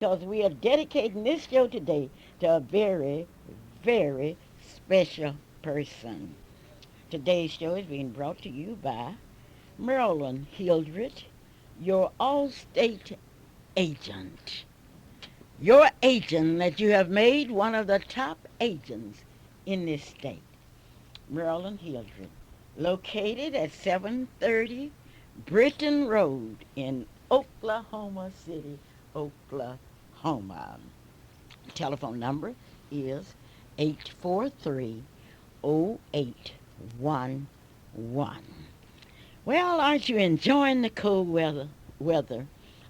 because we are dedicating this show today to a very, very special person. Today's show is being brought to you by Marilyn Hildreth, your Allstate agent. Your agent that you have made one of the top agents in this state. Marilyn Hildreth, located at 730 Britton Road in Oklahoma City, Oklahoma. Telephone number is 843 0811. Well, aren't you enjoying the cold weather?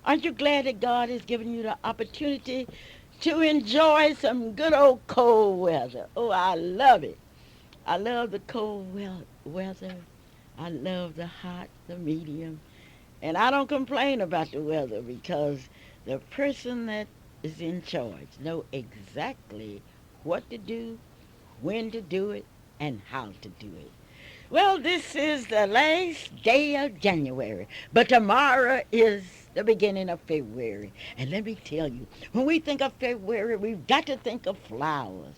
Aren't you glad that God has given you the opportunity to enjoy some good old cold weather? Oh, I love it. I love the cold weather. I love the hot, the medium. And I don't complain about the weather because the person that is in charge know exactly what to do, when to do it, and how to do it. Well, this is the last day of January, but tomorrow is the beginning of February. And let me tell you, when we think of February, we've got to think of flowers.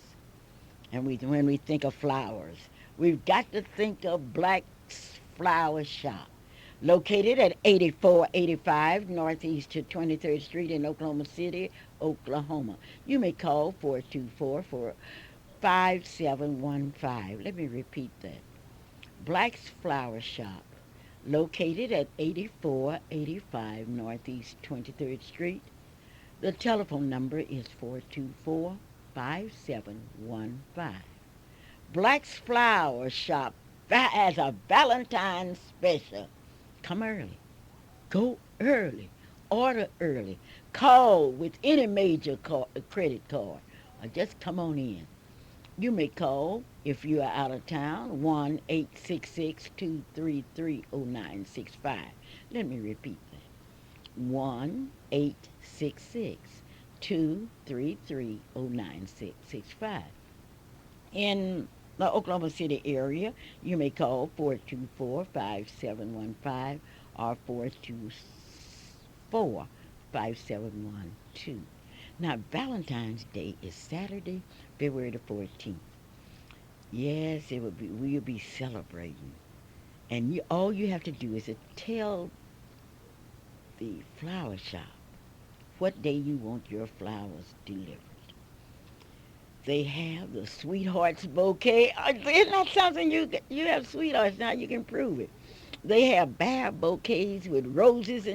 And when we think of flowers, we've got to think of Black's Flower Shop, located at 8485 Northeast to 23rd Street in Oklahoma City, Oklahoma. You may call 424-5715. Let me repeat that. Black's Flower Shop, located at 8485 Northeast 23rd Street. The telephone number is 424-5715. Black's Flower Shop has a Valentine's special. Come early. Go early. Order early. Call with any major credit card. Or just come on in. You may call, if you are out of town, 1-866-233-0965. Let me repeat that. 1-866-233-0965. In the Oklahoma City area, you may call 424-5715 or 424-5712. Now, Valentine's Day is Saturday, February the 14th. Yes, we'll be celebrating. And all you have to do is to tell the flower shop what day you want your flowers delivered. They have the sweethearts bouquet. Isn't that something you have sweethearts now? You can prove it. They have bath bouquets with roses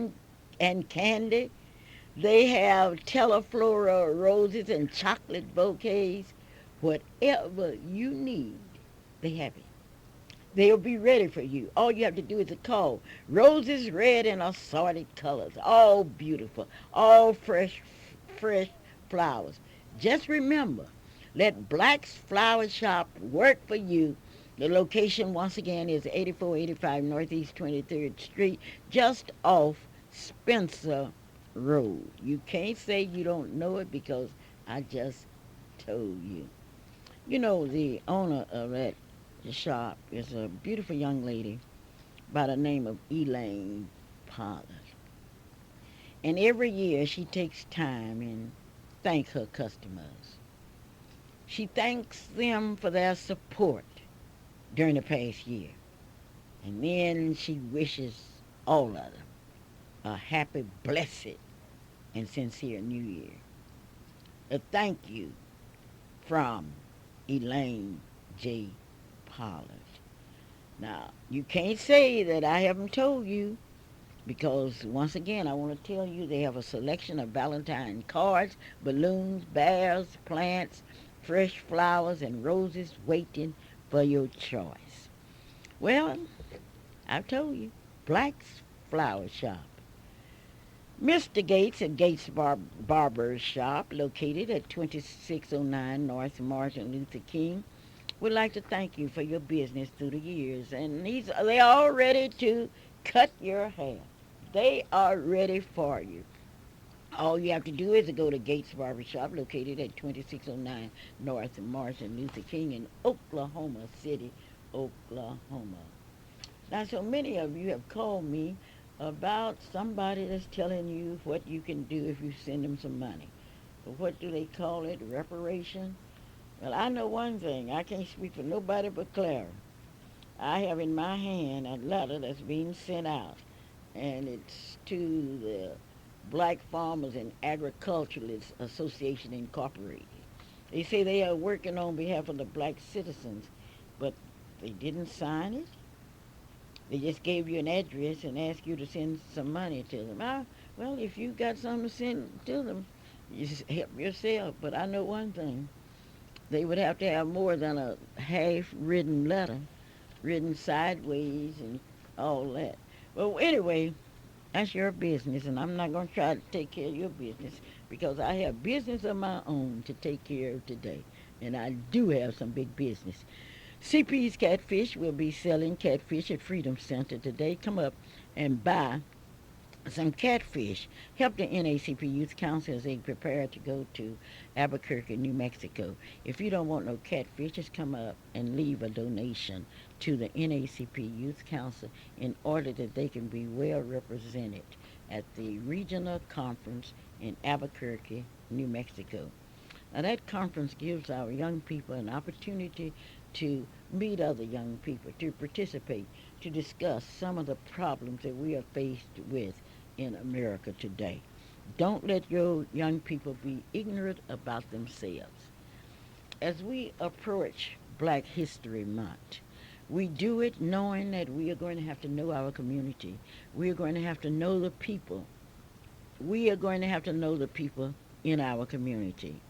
and candy. They have teleflora roses and chocolate bouquets. Whatever you need, they have it. They'll be ready for you. All you have to do is to call. Roses red in assorted colors, all beautiful, all fresh flowers. Just remember, let Black's Flower Shop work for you. The location, once again, is 8485 Northeast 23rd Street, just off Spencer Road. You can't say you don't know it because I just told you. You know, the owner of that shop is a beautiful young lady by the name of Elaine Pollard. And every year she takes time and thanks her customers. She thanks them for their support during the past year. And then she wishes all of them a happy, blessed, and sincere New Year. A thank you from Elaine J. Pollard. Now, you can't say that I haven't told you because, once again, I want to tell you they have a selection of Valentine cards, balloons, bears, plants, fresh flowers, and roses waiting for your choice. Well, I've told you, Black's Flower Shop. Mr. Gates at Gates Barber's Shop, located at 2609 North Martin Luther King, would like to thank you for your business through the years. And they are ready to cut your hair. They are ready for you. All you have to do is to go to Gates Barbershop, located at 2609 North Martin Luther King in Oklahoma City, Oklahoma. Now, so many of you have called me about somebody that's telling you what you can do if you send them some money. But what do they call it? Reparation? Well, I know one thing. I can't speak for nobody but Clara. I have in my hand a letter that's being sent out, and it's to the Black Farmers and Agriculturalists Association Incorporated. They say they are working on behalf of the black citizens, but they didn't sign it. They just gave you an address and asked you to send some money to them. Well, if you got something to send to them, you just help yourself. But I know one thing. They would have to have more than a half-written letter, written sideways and all that. Well, anyway, that's your business, and I'm not going to try to take care of your business because I have business of my own to take care of today, and I do have some big business. CP's Catfish will be selling catfish at Freedom Center today. Come up and buy some catfish. Help the NACP Youth Council as they prepare to go to Albuquerque, New Mexico. If you don't want no catfish, just come up and leave a donation to the NACP Youth Council in order that they can be well represented at the regional conference in Albuquerque, New Mexico. Now that conference gives our young people an opportunity to meet other young people, to participate, to discuss some of the problems that we are faced with in America today. Don't let your young people be ignorant about themselves. As we approach Black History Month, we do it knowing that we are going to have to know our community. We are going to have to know the people. We are going to have to know the people in our community.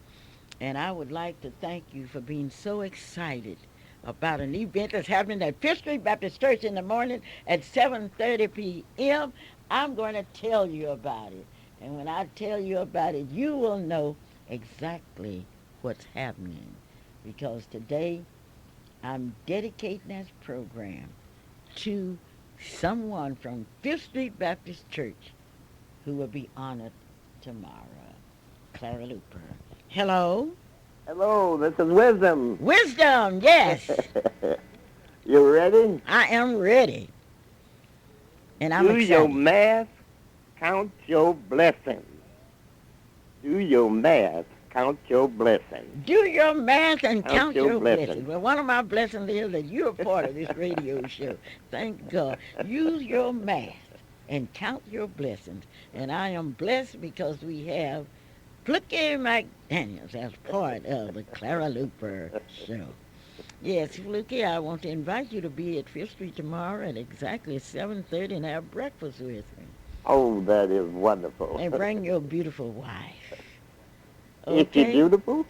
And I would like to thank you for being so excited about an event that's happening at Fifth Street Baptist Church in the morning at 7:30 p.m. I'm going to tell you about it. And when I tell you about it, you will know exactly what's happening. Because today, I'm dedicating this program to someone from Fifth Street Baptist Church who will be honored tomorrow. Clara Luper. Hello? Hello, this is Wisdom. Wisdom, yes. You ready? I am ready. And I'm Do your excited. math, count your blessings. Do your math, count your blessings. Do your math and Count count your your blessings. blessings. Well, one of my blessings is that you're part of this radio show. Thank God. Use your math and count your blessings. And I am blessed because we have Fluky McDaniels as part of the Clara Luper show. Yes, Fluky, I want to invite you to be at Fifth Street tomorrow at exactly 7:30 and have breakfast with me. Oh, that is wonderful. And bring your beautiful wife. Is she Okay? beautiful?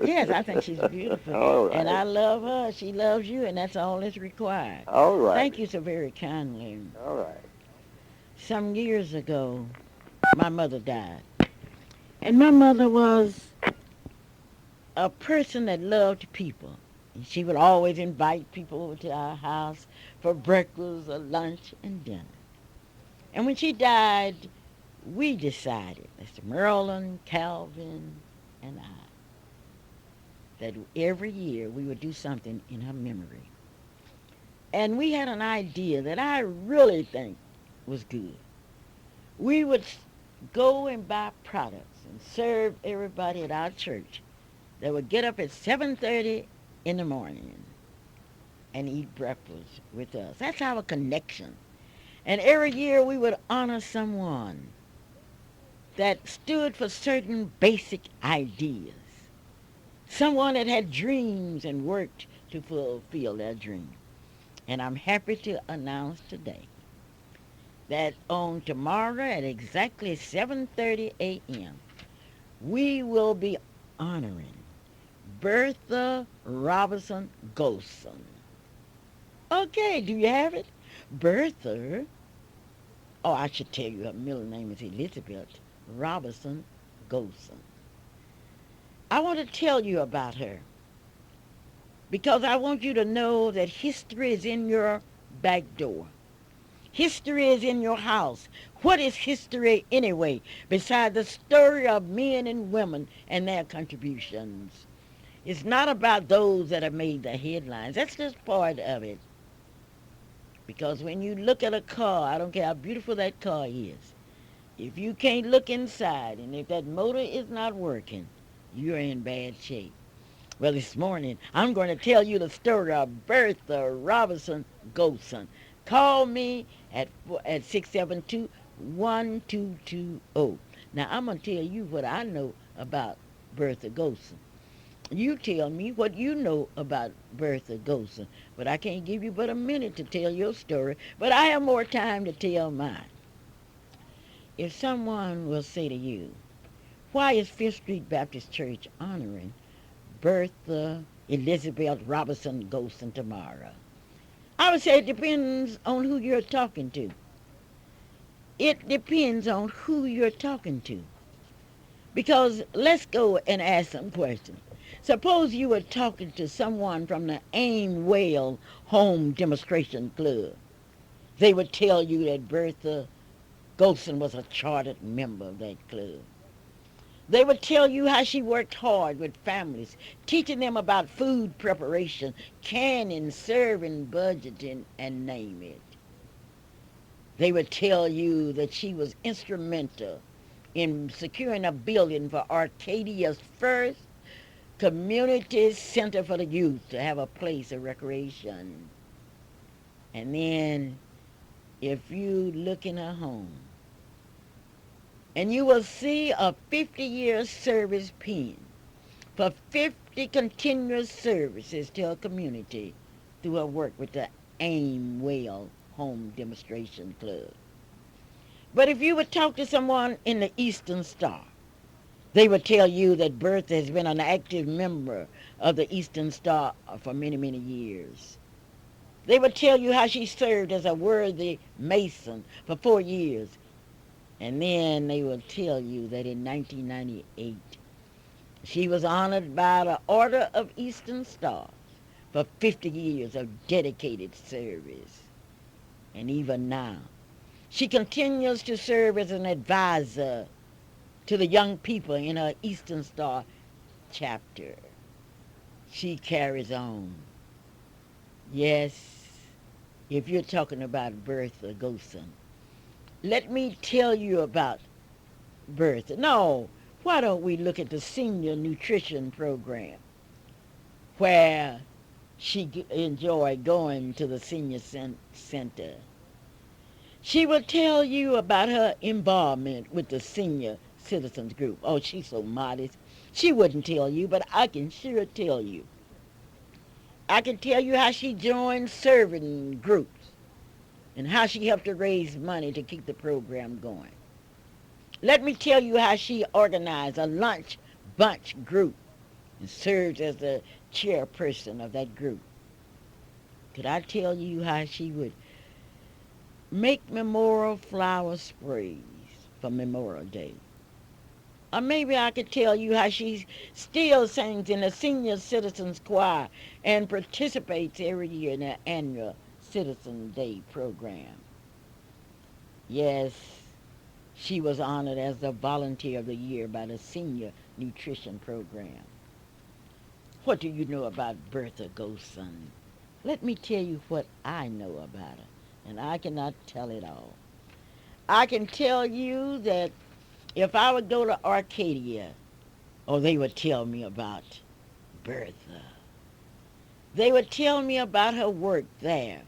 Yes, I think she's beautiful. All And right. I love her. She loves you, and that's all that's required. All Thank right. you so very kindly. All right. Some years ago, my mother died. And my mother was a person that loved people. And she would always invite people over to our house for breakfast or lunch and dinner. And when she died, we decided, Mr. Merlin, Calvin, and I, that every year we would do something in her memory. And we had an idea that I really think was good. We would go and buy products and serve everybody at our church. They would get up at 7:30 in the morning and eat breakfast with us. That's our connection. And every year we would honor someone that stood for certain basic ideas. Someone that had dreams and worked to fulfill their dream. And I'm happy to announce today that on tomorrow at exactly 7:30 a.m., we will be honoring Bertha Robinson Golson. Okay, do you have it? Bertha, oh, I should tell you her middle name is Elizabeth Robinson Golson. I want to tell you about her because I want you to know that history is in your back door. History is in your house. What is history anyway, besides the story of men and women and their contributions? It's not about those that have made the headlines. That's just part of it. Because when you look at a car, I don't care how beautiful that car is, if you can't look inside and if that motor is not working, you're in bad shape. Well, this morning, I'm going to tell you the story of Bertha Robinson Golson. Call me at 672-1220. Now, I'm going to tell you what I know about Bertha Golson. You tell me what you know about Bertha Golson. But I can't give you but a minute to tell your story, but I have more time to tell mine. If someone will say to you, why is Fifth Street Baptist Church honoring Bertha Elizabeth Robinson Golson tomorrow? I would say it depends on who you're talking to. It depends on who you're talking to. Because let's go and ask some questions. Suppose you were talking to someone from the Aim Well Home Demonstration Club. They would tell you that Bertha Golson was a chartered member of that club. They would tell you how she worked hard with families, teaching them about food preparation, canning, serving, budgeting, and name it. They would tell you that she was instrumental in securing a building for Arcadia's first community center for the youth to have a place of recreation. And then if you look in her home, and you will see a 50-year service pin for 50 continuous services to her community through her work with the Aim Well Home Demonstration Club. But if you would talk to someone in the Eastern Star, they would tell you that Bertha has been an active member of the Eastern Star for many, many years. They would tell you how she served as a worthy Mason for 4 years. And then they will tell you that in 1998, she was honored by the Order of Eastern Stars for 50 years of dedicated service. And even now, she continues to serve as an advisor to the young people in her Eastern Star chapter. She carries on. Yes, if you're talking about Bertha Golson, let me tell you about Bertha. No, why don't we look at the senior nutrition program where she enjoyed going to the senior center. She will tell you about her involvement with the senior citizens group. Oh, she's so modest. She wouldn't tell you, but I can sure tell you. I can tell you how she joined serving groups and how she helped to raise money to keep the program going. Let me tell you how she organized a lunch bunch group and served as the chairperson of that group. Could I tell you how she would make memorial flower sprays for Memorial Day? Or maybe I could tell you how she still sings in the Senior Citizens Choir and participates every year in the annual Citizen Day program. Yes, she was honored as the Volunteer of the Year by the Senior Nutrition Program. What do you know about Bertha Golson? Let me tell you what I know about her, and I cannot tell it all. I can tell you that if I would go to Arcadia, oh, they would tell me about Bertha. They would tell me about her work there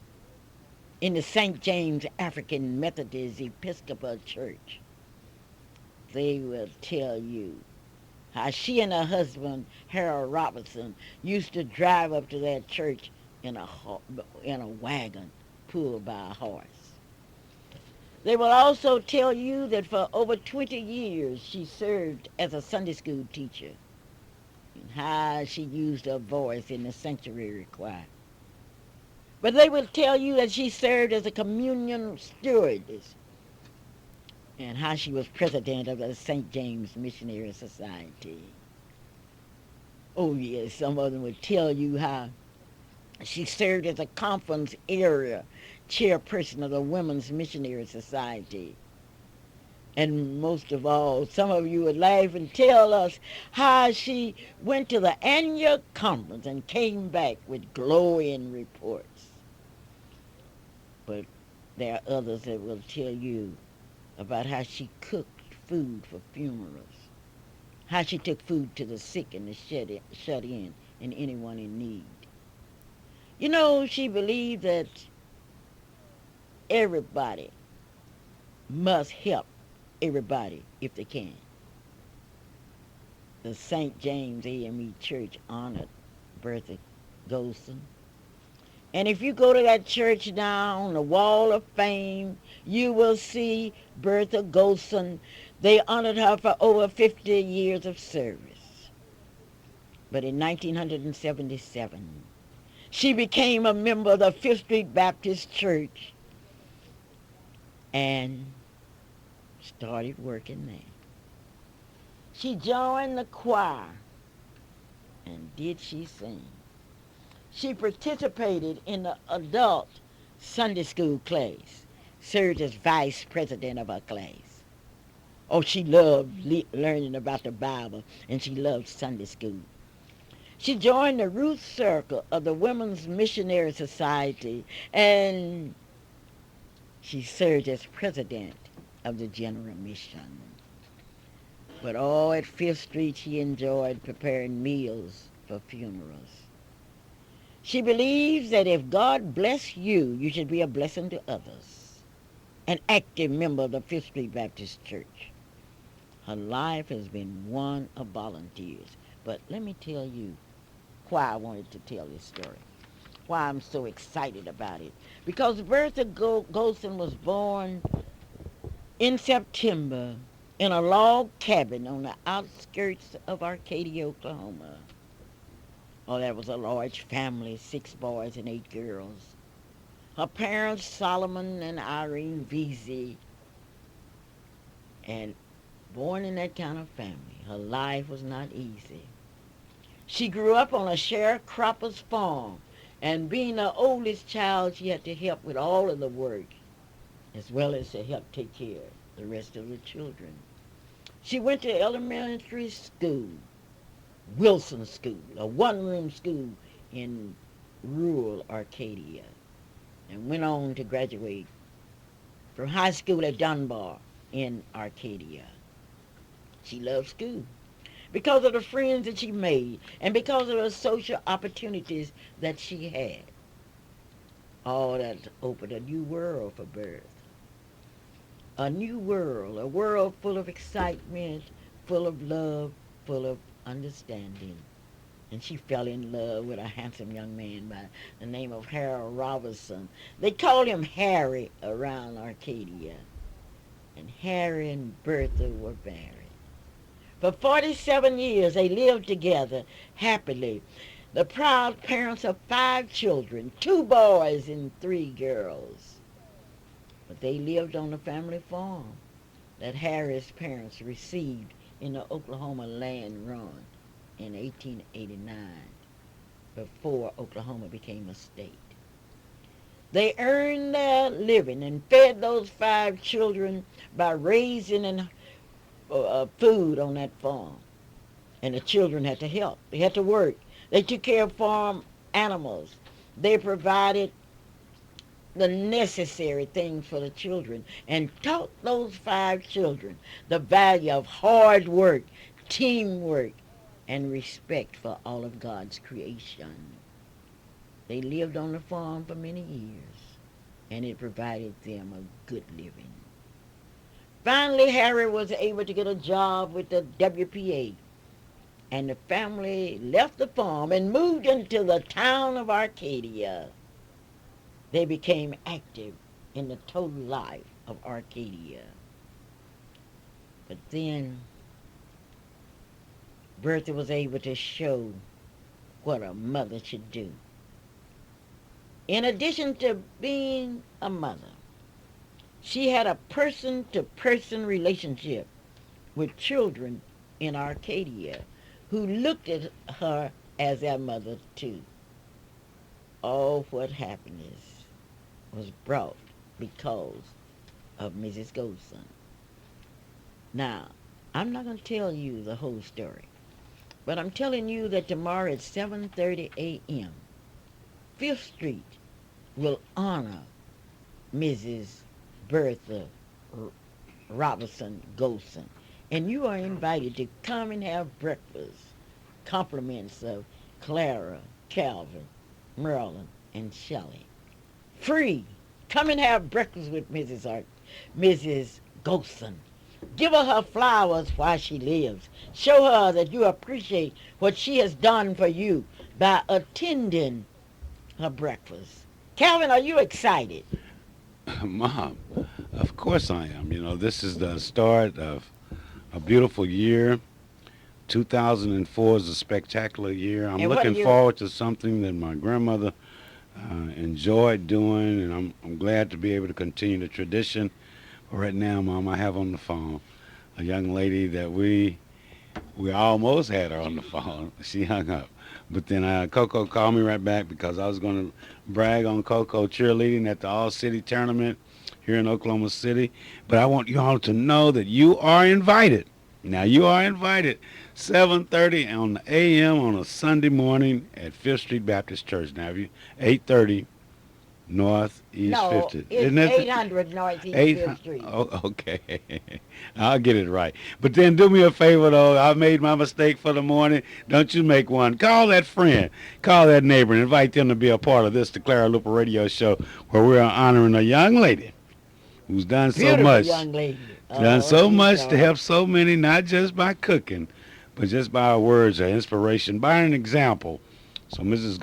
in the St. James African Methodist Episcopal Church. They will tell you how she and her husband, Harold Robinson, used to drive up to that church in a wagon pulled by a horse. They will also tell you that for over 20 years she served as a Sunday school teacher and how she used her voice in the sanctuary choir. But they will tell you that she served as a communion stewardess and how she was president of the St. James Missionary Society. Oh, yes, some of them would tell you how she served as a conference area chairperson of the Women's Missionary Society. And most of all, some of you would laugh and tell us how she went to the annual conference and came back with glowing reports. There are others that will tell you about how she cooked food for funerals, how she took food to the sick and the shut in and anyone in need. You know, she believed that everybody must help everybody if they can. The St. James AME Church honored Bertha Golson. And if you go to that church now on the wall of fame, you will see Bertha Golson. They honored her for over 50 years of service. But in 1977, she became a member of the Fifth Street Baptist Church and started working there. She joined the choir, and did she sing? She participated in the adult Sunday school class, served as vice president of her class. Oh, she loved learning about the Bible, and she loved Sunday school. She joined the Ruth Circle of the Women's Missionary Society, and she served as president of the General Mission. But all at Fifth Street, she enjoyed preparing meals for funerals. She believes that if God bless you, you should be a blessing to others. An active member of the Fifth Street Baptist Church. Her life has been one of volunteers. But let me tell you why I wanted to tell this story, why I'm so excited about it. Because Bertha Golson was born in September in a log cabin on the outskirts of Arcadia, Oklahoma. Oh, that was a large family, 6 boys and 8 girls. Her parents, Solomon and Irene Vesey, and born in that kind of family, her life was not easy. She grew up on a sharecropper's farm, and being the oldest child, she had to help with all of the work, as well as to help take care of the rest of the children. She went to elementary school, Wilson School, a one-room school in rural Arcadia, and went on to graduate from high school at Dunbar in Arcadia. She loved school because of the friends that she made and because of the social opportunities that she had. All that opened a new world for Birth. A new world, a world full of excitement, full of love, full of understanding. And she fell in love with a handsome young man by the name of Harold Robinson. They called him Harry around Arcadia. And Harry and Bertha were married. For 47 years they lived together happily. The proud parents of 5 children, 2 boys and 3 girls. But they lived on the family farm that Harry's parents received in the Oklahoma land run in 1889, before Oklahoma became a state. They earned their living and fed those 5 children by raising food on that farm. And the children had to help. They had to work. They took care of farm animals. They provided the necessary things for the children and taught those 5 children the value of hard work, teamwork, and respect for all of God's creation. They lived on the farm for many years, and it provided them a good living. Finally, Harry was able to get a job with the WPA, and the family left the farm and moved into the town of Arcadia. They became active in the total life of Arcadia. But then Bertha was able to show what a mother should do. In addition to being a mother, she had a person-to-person relationship with children in Arcadia who looked at her as their mother too. All what happiness was brought because of Mrs. Golson. Now, I'm not going to tell you the whole story, but I'm telling you that tomorrow at 7:30 a.m., Fifth Street will honor Mrs. Bertha R- Robinson Golson. And you are invited to come and have breakfast. Compliments of Clara, Calvin, Marilyn, and Shelley. Free. Come and have breakfast with Mrs. Golson. Give her flowers while she lives. Show her that you appreciate what she has done for you by attending her breakfast. Calvin, are you excited? Mom, of course I am. You know, this is the start of a beautiful year. 2004 is a spectacular year. I'm And what are looking you? forward to something that my grandmother enjoyed doing, and I'm glad to be able to continue the tradition. Right now, Mom, I have on the phone a young lady that we almost had her on the phone. She hung up. But then Coco called me right back because I was going to brag on Coco cheerleading at the All-City Tournament here in Oklahoma City. But I want you all to know that you are invited. Now, you are invited. 7:30 on the a.m. on a Sunday morning at Fifth Street Baptist Church. Now, if you 8:30 Northeast No, 50th. it's Isn't that the 800 Northeast eight? 5th Street. Oh, okay. I'll get it right. But then do me a favor, though. I made my mistake for the morning. Don't you make one. Call that friend. Call that neighbor and invite them to be a part of this, the Clara Luper radio show, where we're honoring a young lady who's Beautiful young lady. done Oh, so you much to are. help so many, not just by cooking, but just by her words, her inspiration, by an example. So, Mrs.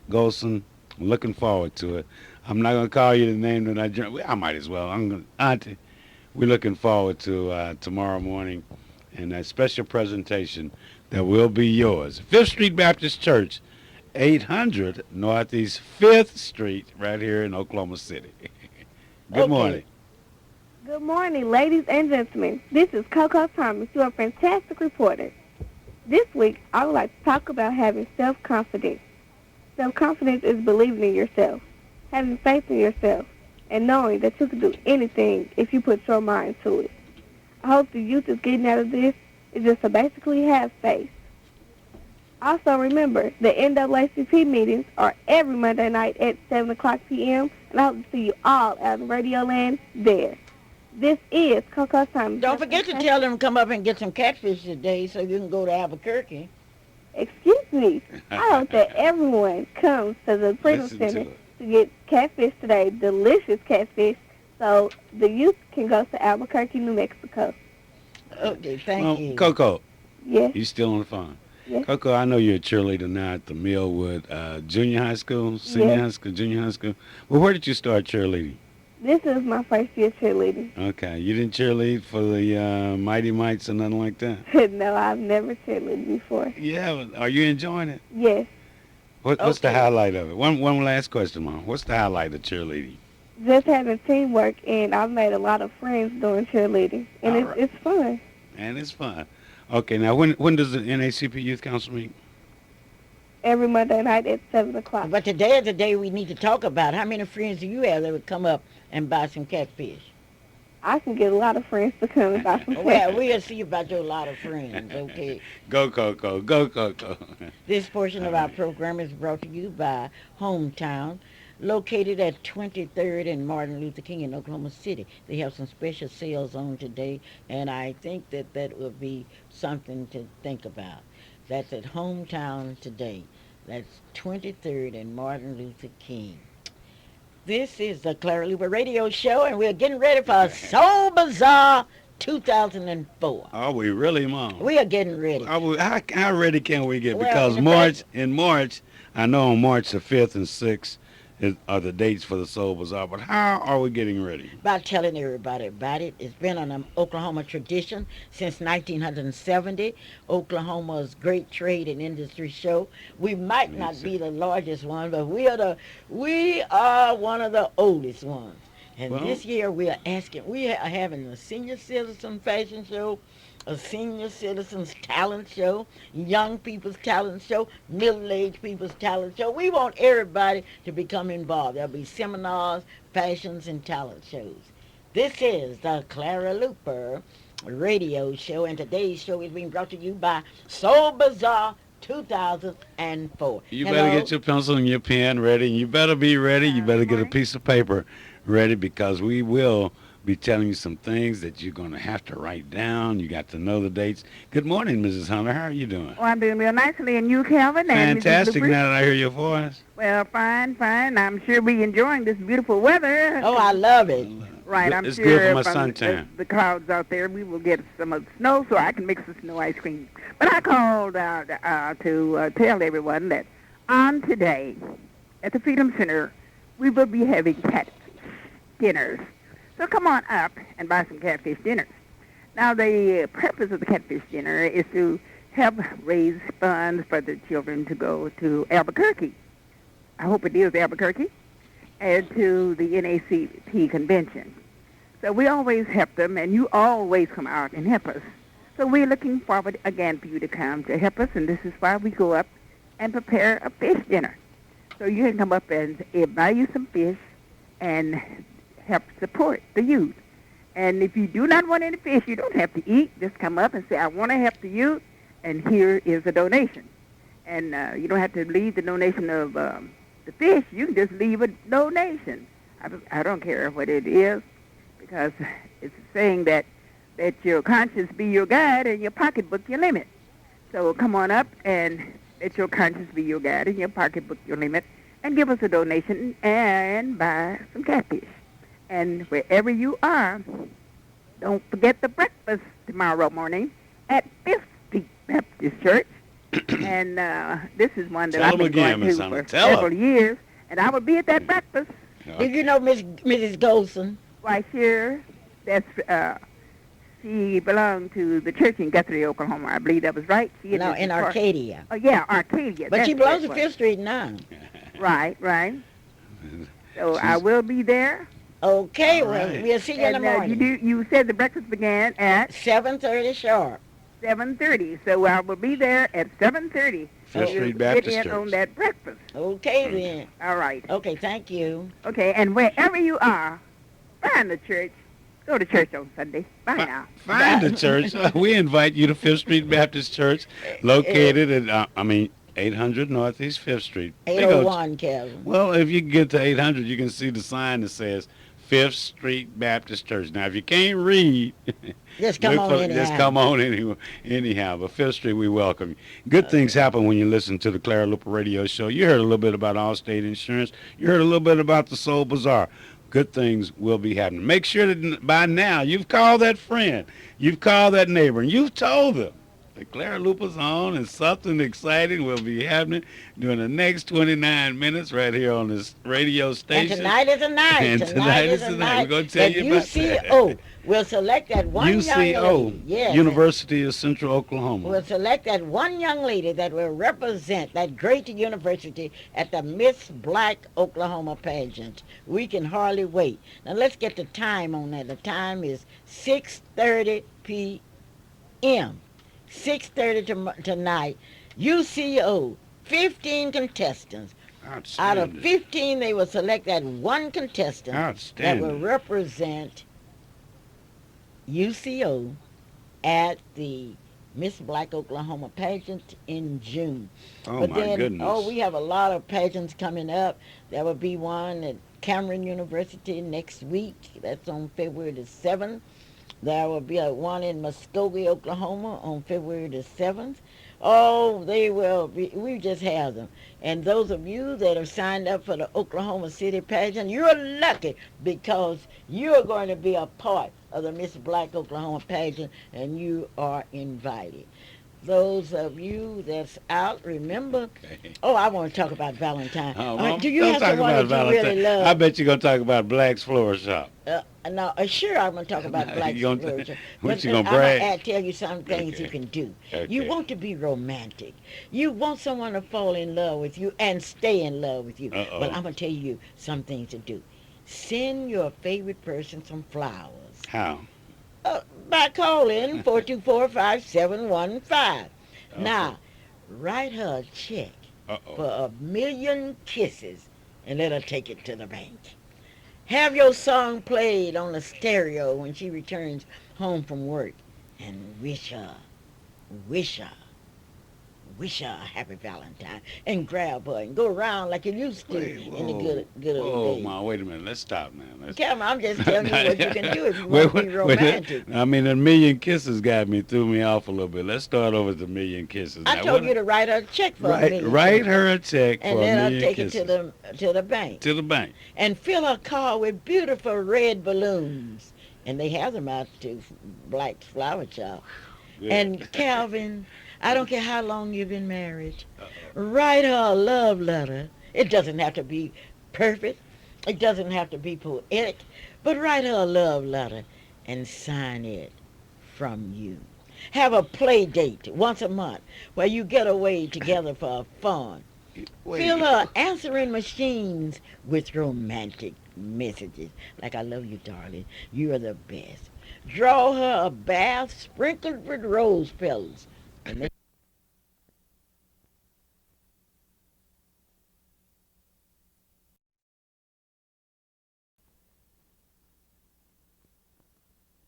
Golson, I'm looking forward to it. I'm not going to call you the name that I dreamt. I might as well. I'm going to, Auntie, we're looking forward to tomorrow morning and that special presentation that will be yours. Fifth Street Baptist Church, 800 Northeast 5th Street, right here in Oklahoma City. Good Okay. morning. Good morning, ladies and gentlemen. This is Coco Thomas, your fantastic reporter. This week, I would like to talk about having self-confidence. Self-confidence is believing in yourself, having faith in yourself, and knowing that you can do anything if you put your mind to it. I hope the youth is getting out of this is just to basically have faith. Also remember, the NAACP meetings are every Monday night at 7 o'clock p.m., and I hope to see you all out in Radio Land there. This is Coco Thomas. Don't forget to tell them to come up and get some catfish today so you can go to Albuquerque. Excuse me. I hope that everyone comes to the Freedom Listen Center to it. to get catfish today, delicious catfish, so the youth can go to Albuquerque, New Mexico. Okay, thank Well, you. Coco, Yes, you still on the phone? yes, Coco, I know you're a cheerleader now at the Millwood Junior High School, Senior Yes. High School, Junior High School. Well, where did you start cheerleading? this is my first year cheerleading. Okay, you didn't cheerlead for the Mighty Mites or nothing like that? No, I've never cheerleaded before. Yeah, are you enjoying it? Yes, What's the Okay. highlight of it? One last question, Mom. What's the highlight of cheerleading? just having teamwork, and I've made a lot of friends doing cheerleading, and All it's, right. it's fun. And it's fun. Okay, now when does the NACP Youth Council meet? Every Monday night at 7 o'clock. But today is the day we need to talk about. How many friends do you have that would come up and buy some catfish? I can get a lot of friends to come and buy some Well, catfish. we'll see about your lot of friends, okay? Go Coco, go Coco. This portion of All our right. program is brought to you by Hometown, located at 23rd and Martin Luther King in Oklahoma City. They have some special sales on today, and I think that that will be something to think about. That's at Hometown today. That's 23rd and Martin Luther King. This is the Clara Luper Radio Show, and we're getting ready for Soul Bazaar 2004. Are we really, Mom? We are getting ready. How ready can we get? Well, Because in fact- in March, I know on March the 5th and 6th are the dates for the Soul Bazaar, but how are we getting ready? By telling everybody about it. It's been an Oklahoma tradition since 1970. Oklahoma's great trade and industry show. We might not be the largest one, but we are one of the oldest ones. And Well- this year we are having a senior citizen fashion show, a senior citizens talent show, young people's talent show, middle-aged people's talent show. We want everybody to become involved. There'll be seminars, fashions, and talent shows. This is the Clara Luper radio show, and today's show is being brought to you by Soul Bazaar 2004. You Hello? better get your pencil and your pen ready, and you better be ready. You better get a piece of paper ready because we will be telling you some things that you're going to have to write down. You got to know the dates. Good morning, Mrs. Hunter. How are you doing? Oh, I'm doing real nicely. And you, Calvin, and Mrs. Fantastic. Luper? Now that I hear your voice. Well, fine, fine. I'm sure we enjoying this beautiful weather. Oh, I love it. Right, I'm It's sure good for my from suntan. the clouds out there, we will get some of the snow so I can make some snow ice cream. But I called to tell everyone that on today at the Freedom Center, we will be having catfish dinners. So come on up and buy some catfish dinners. Now, the purpose of the catfish dinner is to help raise funds for the children to go to Albuquerque. I hope it is Albuquerque, and to the NACP convention. So we always help them, and you always come out and help us. So we're looking forward again for you to come to help us, and this is why we go up and prepare a fish dinner. So you can come up and buy you some fish and help support the youth. And if you do not want any fish, you don't have to eat. Just come up and say, I want to help the youth, and here is a donation. And you don't have to leave the donation of the fish. You can just leave a donation. I don't care what it is, because it's saying that your conscience be your guide and your pocketbook your limit. So come on up and let your conscience be your guide and your pocketbook your limit, and give us a donation and buy some catfish. And wherever you are, don't forget the breakfast tomorrow morning at 5th Street Baptist Church. And this is one that Tell I've them been again, going Miss to Hunter. for Tell several 'em. years. And I will be at that breakfast. Did you know Mrs. Golson? Why, sure. That's she belonged to the church in Guthrie, Oklahoma. I believe that was right. She No, in Arcadia. Oh, yeah, Arcadia. But That's she belongs to what. Fifth Street now. Right, right. So I will be there. Okay, All well, right. we'll see you in the And morning. you said the breakfast began at 7:30 sharp. 7:30. So I will be there at 7:30. Fifth So Street you Baptist get in Church. on that breakfast. Okay, then. All right. Okay, thank you. Okay, and wherever you are, find the church. Go to church on Sunday. Bye now. Find the church. We invite you to Fifth Street Baptist Church, located at 800 Northeast Fifth Street. Big old 801, Kevin. Well, if you get to 800, you can see the sign that says Fifth Street Baptist Church. Now, if you can't read, Just come on anyhow. just come on anyhow. But Fifth Street, we welcome you. Good things happen when you listen to the Clara Luper Radio Show. You heard a little bit about Allstate Insurance. You heard a little bit about the Soul Bazaar. Good things will be happening. Make sure that by now you've called that friend, you've called that neighbor, and you've told them that Clara Luper's on and something exciting will be happening during the next 29 minutes right here on this radio And station. tonight is a night. And tonight is the night. We're gonna tell that you about UCO that. will select that one young UCO, lady. Yes. University of Central Oklahoma. Will select that one young lady that will represent that great university at the Miss Black Oklahoma pageant. We can hardly wait. Now let's get the time on that. The time is 6:30 p.m. 6:30 tonight. UCO, 15 contestants. Out of Outstanding. 15, they will select that one contestant that will Outstanding. represent UCO at the Miss Black Oklahoma pageant in June. Oh, But my then, goodness. we have a lot of pageants coming up. There will be one at Cameron University next week. That's on February the 7th. There will be one in Muskogee, Oklahoma on February the 7th. Oh, they will be, we just have them. And those of you that have signed up for the Oklahoma City pageant, you're lucky because you're going to be a part of the Miss Black Oklahoma pageant, and you are invited. Those of you that's out, remember. Okay. Oh, I want to talk about Valentine. Well, Do you don't have talk someone about that you really Valentine. love? I bet you're going to talk about Black's Flower Shop. No, sure, I'm going to talk about Black You gonna- Explosion. what you But gonna brag? I'm going to tell you some things you Okay. can do. Okay. You want to be romantic. You want someone to fall in love with you and stay in love with you. Uh-oh. Well, I'm going to tell you some things to do. Send your favorite person some flowers. How? By calling 424-5715. Now, write her a check Uh-oh. for 1,000,000 kisses and let her take it to the bank. Have your song played on the stereo when she returns home from work and wish her, wish her a happy Valentine and grab her and go around like you used to Wait, in the whoa, good old whoa, days. Ma, wait a minute. Let's stop now. Let's. Come, I'm just telling you what you can do if you want to wait, be wait, wait. romantic. I mean, a million kisses got me, threw me off a little bit. Let's start over with the million kisses. I Now, told what? you to write her a check for a Write, million write kisses, her a check and for a let her million take it to kisses the bank to the bank. and fill her car with beautiful red balloons. And they have them out to Black's Flower Shop. Good. And Calvin, I don't care how long you've been married, Uh-oh. write her a love letter. It doesn't have to be perfect. It doesn't have to be poetic, but write her a love letter and sign it from you. Have a play date once a month where you get away together for fun. Fill Wait. her answering machines with romantic messages like I love you, darling. You are the best. Draw her a bath sprinkled with rose petals. And they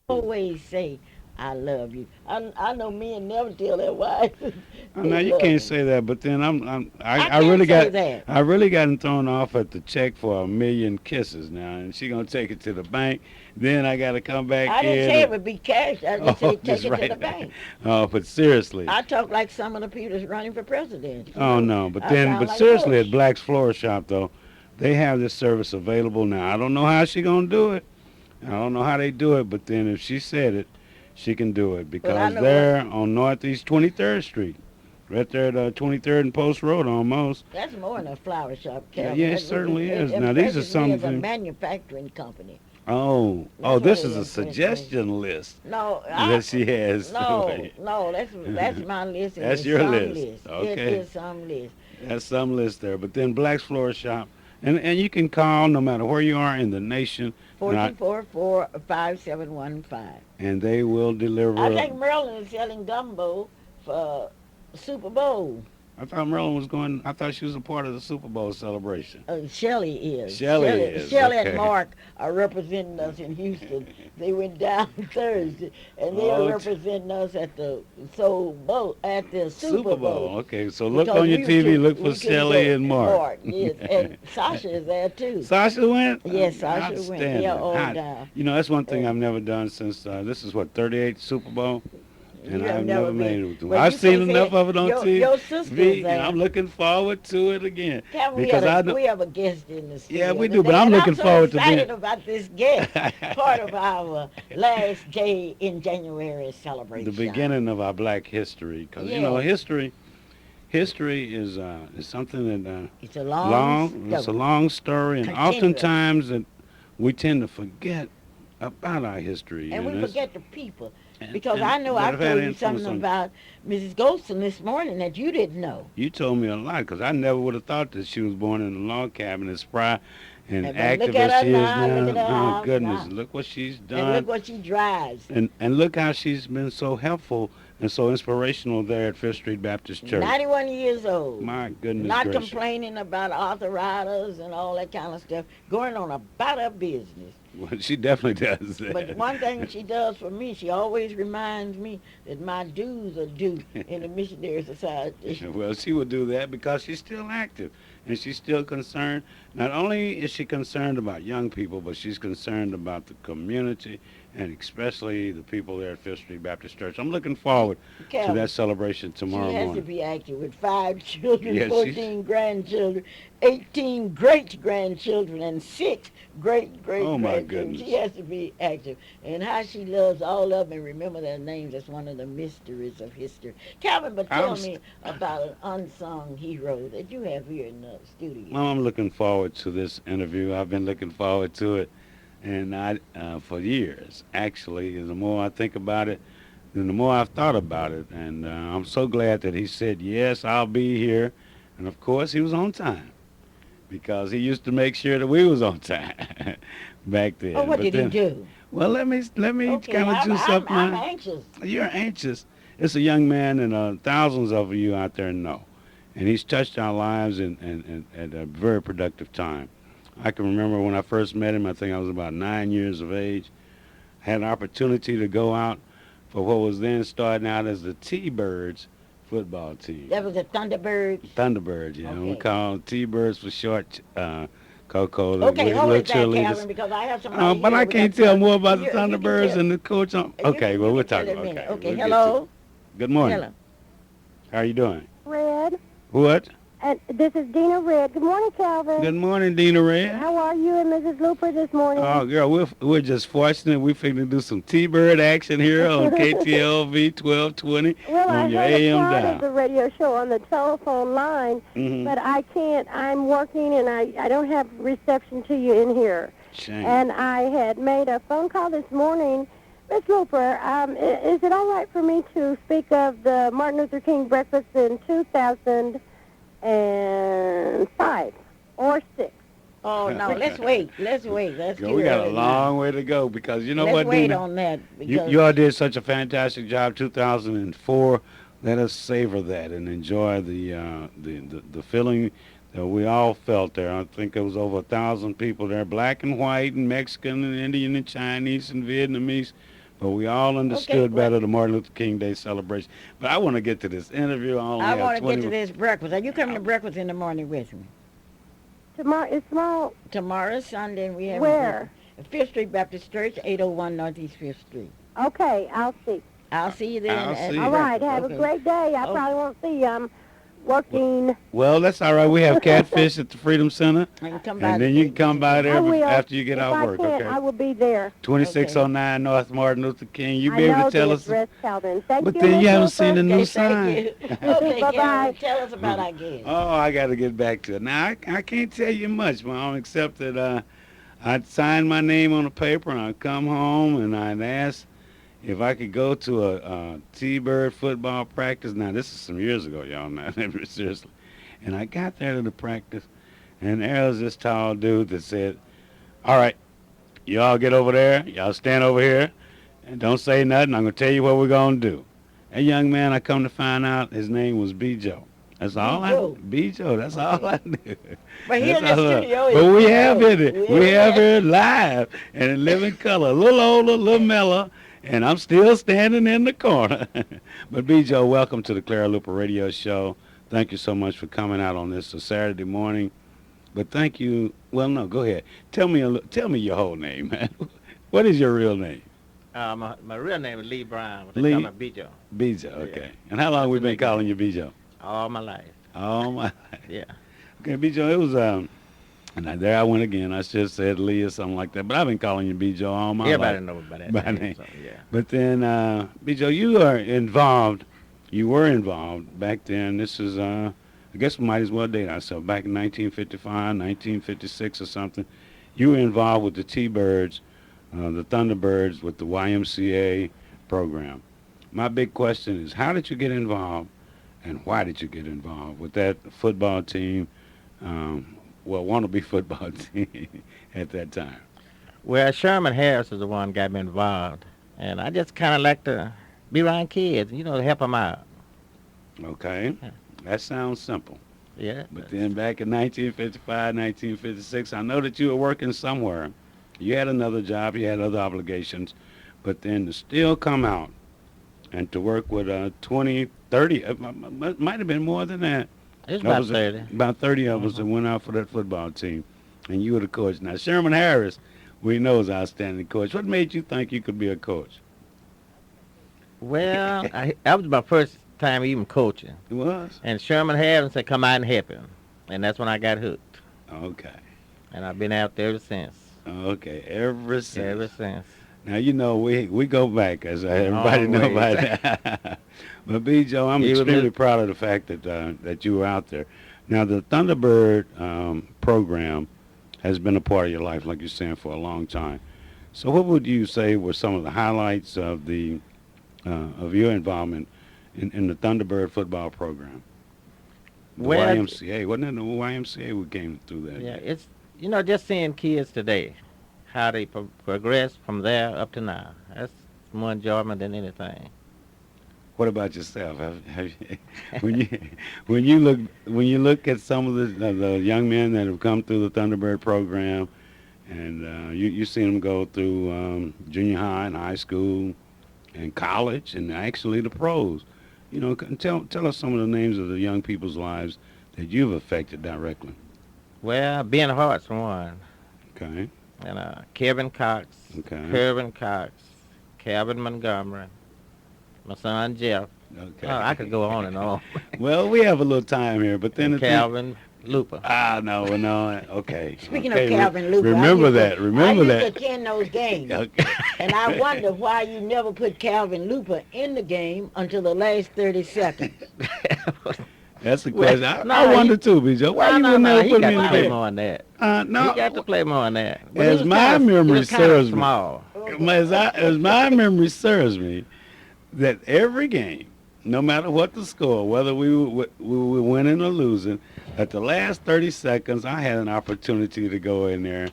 always say, I love you. I know men never tell their wives Oh, they now you love can't them. say that, but then I I can really say got, that. I really gotten thrown off at the check for a million kisses now, and she gonna take it to the bank. Then I gotta come back I didn't in. say it would be cash. I just Oh, say take just it to the right. bank. Oh, but seriously. I talk like some of the people that's running for president. You Oh know, no, but I then, sound but like seriously, at Bush. Black's Floral Shop though, they have this service available now. I don't know how she gonna do it. I don't know how they do it, but then if she said it, she can do it Well, I because know what. they're on Northeast 23rd Street, right there at 23rd and Post Road almost. That's more than a flower shop, Yeah, Calvin. yeah, it certainly It is. Now these are impresses me some as a things. manufacturing company. Oh, oh, That's what this it is a impresses me. suggestion list No, that she has. no. That's my list, and That's it's your some list. list. It Okay, is some list. that's some list there. But then Black's Floral Shop, and you can call no matter where you are in the nation, Four and two four four 5715. they will I deliver. think Maryland is selling gumbo for Super Bowl. I thought Maryland was going. I thought she was a part of the Super Bowl celebration. Shelley is. Shelley is Shelley and okay. Mark are representing us in Houston. They went down Thursday, and they are Oh, representing us at the Soul Bowl at the Super Super Bowl Bowl. Okay, so look because on your TV. Look for we couldn't Shelley go. and Mark. Mark, yes, and Sasha is there too. Sasha went. Yes, Sasha went. They are Outstanding. all down. You know, that's one thing I've And never done since this is what 38 Super Bowl, and you have I've never never been. made it with them. Well, I've you seen can't say enough it. of it on Your sister is TV, and there. I'm looking forward to it again Calvin, because I know. we have a guest in the Yeah, studio we do, but today, I'm and looking I'm so forward to excited being. about this guest, part of our last day in January The celebration. beginning of our Black history, because you know Yes, history is something that it's a long long. It's a story, long story, and continuous, oftentimes that we tend to forget about our history, and we and forget the people. Because I know that I've have had told you influence something on. about Mrs. Golston this morning that you didn't know. You told me a lot because I never would have thought that she was born in a log cabin as spry and But look active at as her she is now, look now. at her Oh house goodness, now, look what she's and look done, what she drives. and look how she's been so helpful and so inspirational there at Fifth Street Baptist Church. 91 years old. My goodness Not gracious. complaining about arthritis and all that kind of stuff. Going on about her business. Well, she definitely does But one thing she does for me, she always reminds me that my dues are due in the Missionary Society. Well, she will do that because she's still active and she's still concerned. Not only is she concerned about young people, but she's concerned about the community and especially the people there at Fifth Street Baptist Church. I'm looking forward to Calvin, that celebration she tomorrow has to morning. be active with 5 children, Yes, 14 grandchildren, 18 great-grandchildren, and 6 Oh my great-great-grandchildren. goodness. She has to be active. And how she loves all of them and remember their names, that's one of the mysteries of history. Calvin, but I tell was, me about an unsung hero that you have here in the studio. well, I'm looking forward to this interview. I've been looking forward to it, and for years actually. And the more I think about it, then the more I've thought about it, and I'm so glad that he said yes, I'll be here, and of course he was on time because he used to make sure that we was on time back then. Oh, what But did he then, do? well, let me Okay, kind of juice up I'm my. anxious. You're anxious. It's a young man, and thousands of you out there know. And he's touched our lives at a very productive time. I can remember when I first met him, I think I was about 9 years of age. I had an opportunity to go out for what was then starting out as the T-Birds football team. That was the Thunderbirds. Thunderbirds, yeah. We Okay. call T-Birds for short, Coco, the Okay, hold little it back, cheerleaders. Calvin, because I have somebody But here I that would like can't to tell talk. more about the You can Thunderbirds tell. and the coach. Okay, well, You we'll can tell talk in a about minute. Okay, Okay, we'll get to it. hello. Good morning. Hello. How are you doing? Red. What? This is Dina Red. Good morning, Calvin. Good morning, Dina Red. How are you and Mrs. Luper this morning? Oh, girl, we're just fortunate. We're fixing to do some T-Bird action here on KTLV 1220 Well, I on your heard a AM part of dial. the radio show on the telephone line, Mm-hmm. but I can't. I'm working, and I don't have reception to you in here. Shame. And I had made a phone call this morning. Miss Luper, is it all right for me to speak of the Martin Luther King breakfast in 2005 or 6? Oh, no, let's wait. Let's wait. Let's Girl, get we got a early long way to go because you know now. what, Let's wait Dina? on that. You, Because you all did such a fantastic job, 2004. Let us savor that and enjoy the feeling that we all felt there. I think there was over 1,000 people there, black and white and Mexican and Indian and Chinese and Vietnamese. But we all understood well- better the Martin Luther King Day celebration. But I want to get to this interview. I only I have want to 20 get to this breakfast. Are you coming to breakfast in the morning with me? Tomorrow. Tomorrow, Sunday, we have Where? Fifth Street Baptist Church, 801 Northeast Fifth Street. Okay, I'll see. I'll see you then. I'll at see you. All right, have Okay. a great day. I Oh. probably won't see you. I'm working. Well, that's all right. We have catfish at the Freedom Center. I can come by And then you can come by I there will. after you get If out I work, can't, okay? I will be there. 2609 North Martin Luther King. You I be able know to tell the us. address, Calvin. Thank But you, then Miss you haven't Luper. seen the new Okay, sign. thank you. Okay, Bye-bye. Calvin, tell us about our guest. Oh, I got to get back to it. Now, I can't tell you much, Mom, except that I'd sign my name on a paper and I'd come home and I'd ask if I could go to a T-Bird football practice. Now, this is some years ago, y'all, now, seriously. And I got there to the practice, and there was this tall dude that said, all right, y'all get over there, y'all stand over here, and don't say nothing. I'm going to tell you what we're going to do. That young man, I come to find out, his name was B. Joe. That's all I Joe. B. Joe, that's all I knew. But here in the That's all I- studio is But we B. have Joe. it. We have it live and in living color. A little older, a little mellow, and I'm still standing in the corner. But B. Joe, welcome to the Clara Luper Radio Show. Thank you so much for coming out on this Saturday morning. But thank you. Well, no, go ahead. Tell me your whole name, man. What is your real name? My real name is Lee Brown. But they Lee? call me Bijo B. Joe, okay. And how long we been calling you B. Joe? all my life. Oh, my. Yeah. Okay, B. Joe, it was, there I went again. I should have said Lee or something like that. But I've been calling you B. Joe all my Everybody life. knows by that By name. name. So, yeah. But then, B. Joe, you were involved back then. This is, I guess we might as well date ourselves. Back in 1955, 1956 or something, you were involved with the T-Birds, the Thunderbirds, with the YMCA program. My big question is, how did you get involved, and why did you get involved with that football team, wannabe football team at that time? Well, Sherman Harris is the one got me involved. And I just kind of like to be around kids, to help them out. Okay, that sounds simple. Yeah. But then back in 1955, 1956, I know that you were working somewhere. You had another job, you had other obligations, but then to still come out and to work with 20, 30, might have been more than that. It's That about was 30. About 30 of us that went out for that football team, and you were the coach. Now, Sherman Harris, we know is outstanding coach. What made you think you could be a coach? Well, that was my first time even coaching. It was? And Sherman Harris said, come out and help him. And that's when I got hooked. Okay. And I've been out there ever since. Okay, ever since. Ever since. Now, we go back, as everybody know Always. about that. But, B. Joe, I'm You were extremely mis- proud of the fact that you were out there. Now, the Thunderbird program has been a part of your life, like you're saying, for a long time. So what would you say were some of the highlights of of your involvement in the Thunderbird football program? The Well, YMCA. Wasn't it the YMCA we came through that? Yeah, it's, just seeing kids today, how they progress from there up to now. That's more enjoyment than anything. What about yourself? When you look at some of the young men that have come through the Thunderbird program, and you seen them go through junior high and high school, and college, and actually the pros. Tell us some of the names of the young people's lives that you've affected directly. Well, Ben Hart's one, Okay. and Kevin Cox, Okay. Herman Cox, Calvin Montgomery, my son Jeff. Okay. Oh, I could go on and on. Well, we have a little time here, but then And the thing. Calvin Luper. No, no. Okay. Speaking Okay, of Calvin Luper, remember that. I Remember used that. to attend those games. Okay. And I wonder why you never put Calvin Luper in the game until the last 30 seconds. That's the question. no, I wonder too, BJ. Why you would never he put got me in to the play game? more on that. No. He got to play more on that. But As he was my kinda- he memory was kinda serves me. small. As my memory serves me, that every game, no matter what the score, whether we were winning or losing, at the last 30 seconds, I had an opportunity to go in there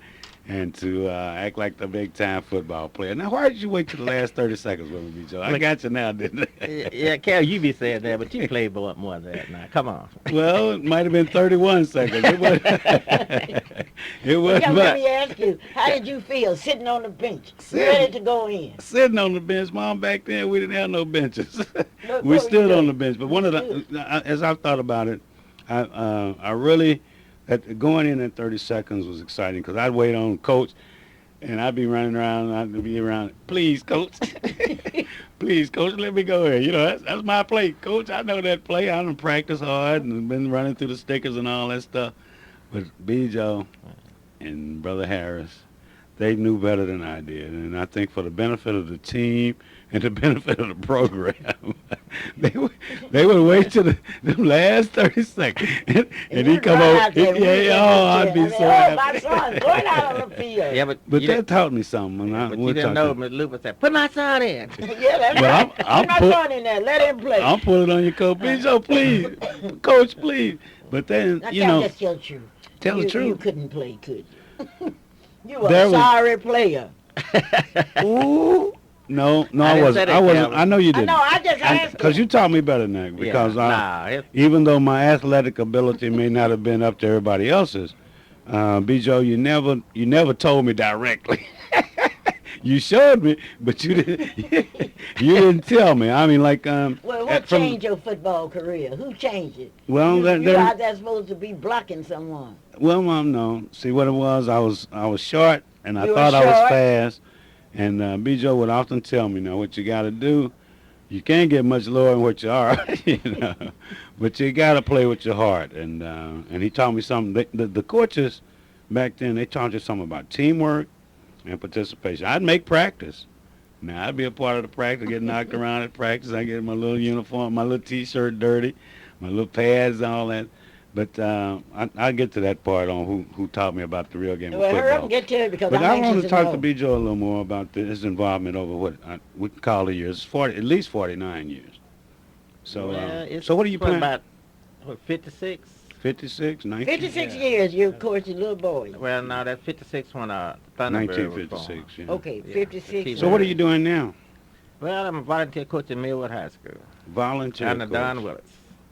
and to act like the big-time football player. Now, why did you wait till the last 30 seconds with me, Joe? I got you now, didn't I? Yeah, Cal, you be saying that, but you played more than that now. Come on. Well, it might have been 31 seconds. It was, it was Now, let but me ask you, how did you feel sitting on the bench, Sitting. ready to go in? sitting on the bench. Mom, back then, we didn't have no benches. Look, We what stood you on do? the bench. But one of as I've thought about it, I really, going in at 30 seconds was exciting because I'd wait on coach and I'd be running around. I'd be around, please, coach. Please, coach, let me go here. That's my play, coach. I know that play. I done practiced hard and been running through the stickers and all that stuff. But B. Joe and Brother Harris, they knew better than I did. And I think for the benefit of the team and the benefit of the program, they would wait till the last 30 seconds. And he come over. I'd be so happy. My son's going out on the field. Yeah, but But you that didn't, taught me something. but you didn't know Ms. Luper said, put my son in. Yeah, that's Well, right. I'm Put my son in there. Let him play. I'm pulling on your coat. Bijo, please. Coach, please. But then, Now, just tell the truth. tell the You truth. couldn't play, could you? You were There a was- sorry player. Ooh. No, I I didn't wasn't. say that, I wasn't. Calvin. I know you I didn't. know, I just asked Because you taught me better than that. Because even though my athletic ability may not have been up to everybody else's, Bijo, you never told me directly. You showed me, but you didn't. You didn't tell me. I mean, like Well, what changed your football career? Who changed it? Well, you out there supposed to be blocking someone. Well, Mom, no. See what it was? I was short, and I You were thought I was short? fast. And Bijo would often tell me, now what you got to do, you can't get much lower than what you are, but you got to play with your heart. And he taught me something. The coaches back then, they taught you something about teamwork and participation. I'd make practice. Now, I'd be a part of the practice, get knocked around at practice. I get my little uniform, my little T-shirt dirty, my little pads and all that. But I'll get to that part on who taught me about the real game of Well, football. hurry up and get to it because But I'm I anxious want to talk know. to B. Joe a little more about his involvement over what we can call the years, at least 49 years. So, It's so what are you playing? About, 56? 56, 19? 56 years you coached the little boys. Well, no, that's 56 when Thunderbird was born. 1956, yeah. Okay, Yeah. 56. So what are you doing now? Well, I'm a volunteer coach at Millwood High School. Volunteer Down to coach. Don Willis.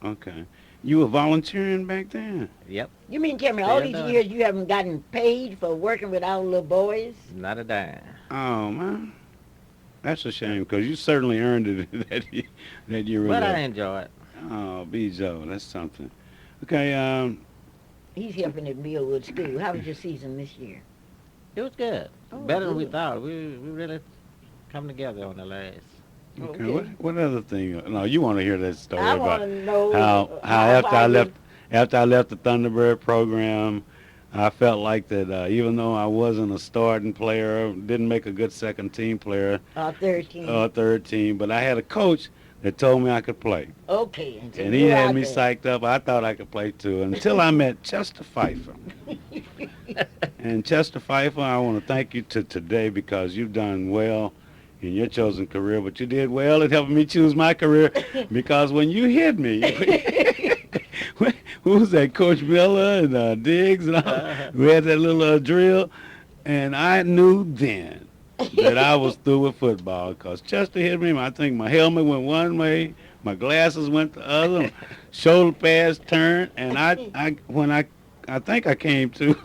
Okay. You were volunteering back then? Yep, You mean tell me all Still these done. years you haven't gotten paid for working with our little boys? not a dime. Oh, man. That's a shame because you certainly earned it that you really But I enjoy it. Oh, B. Joe, that's something. Okay, He's helping at Millwood School. How was your season this year? It was good. Oh, Better than we good. thought. We really come together on the last. okay. Okay. What other thing? No, you want to hear that story I about want to know how after I left the Thunderbird program, I felt like that even though I wasn't a starting player, didn't make a good second team player, 13. third team, but I had a coach that told me I could play, Okay. So and he you're had out me there. psyched up. I thought I could play too until I met Chester Pfeiffer. And Chester Pfeiffer, I want to thank you to today because you've done well in your chosen career, but you did well at helping me choose my career because when you hit me, who was that, Coach Miller and Diggs and all? We had that little drill, and I knew then that I was through with football because Chester hit me. I think my helmet went one way, my glasses went the other, shoulder pads turned, and I think I came to,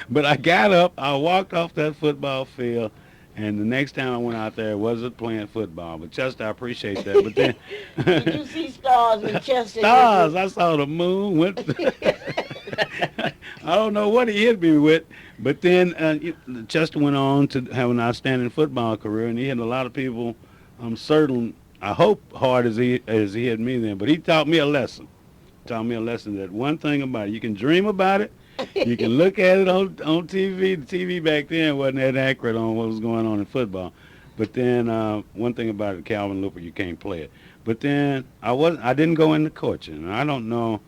but I got up, I walked off that football field, And the next time I went out there, it wasn't playing football. But Chester, I appreciate that. But Did then you see stars when Chester stars, I saw the moon. I don't know what he hit me with, but then Chester went on to have an outstanding football career, and he hit a lot of people. I'm certain, I hope hard as he hit me then, but he taught me a lesson. Taught me a lesson that one thing about it, you can dream about it, you can look at it on TV. The TV back then wasn't that accurate on what was going on in football. But then one thing about it, Calvin Luper, you can't play it. But then I didn't go into coaching. I don't know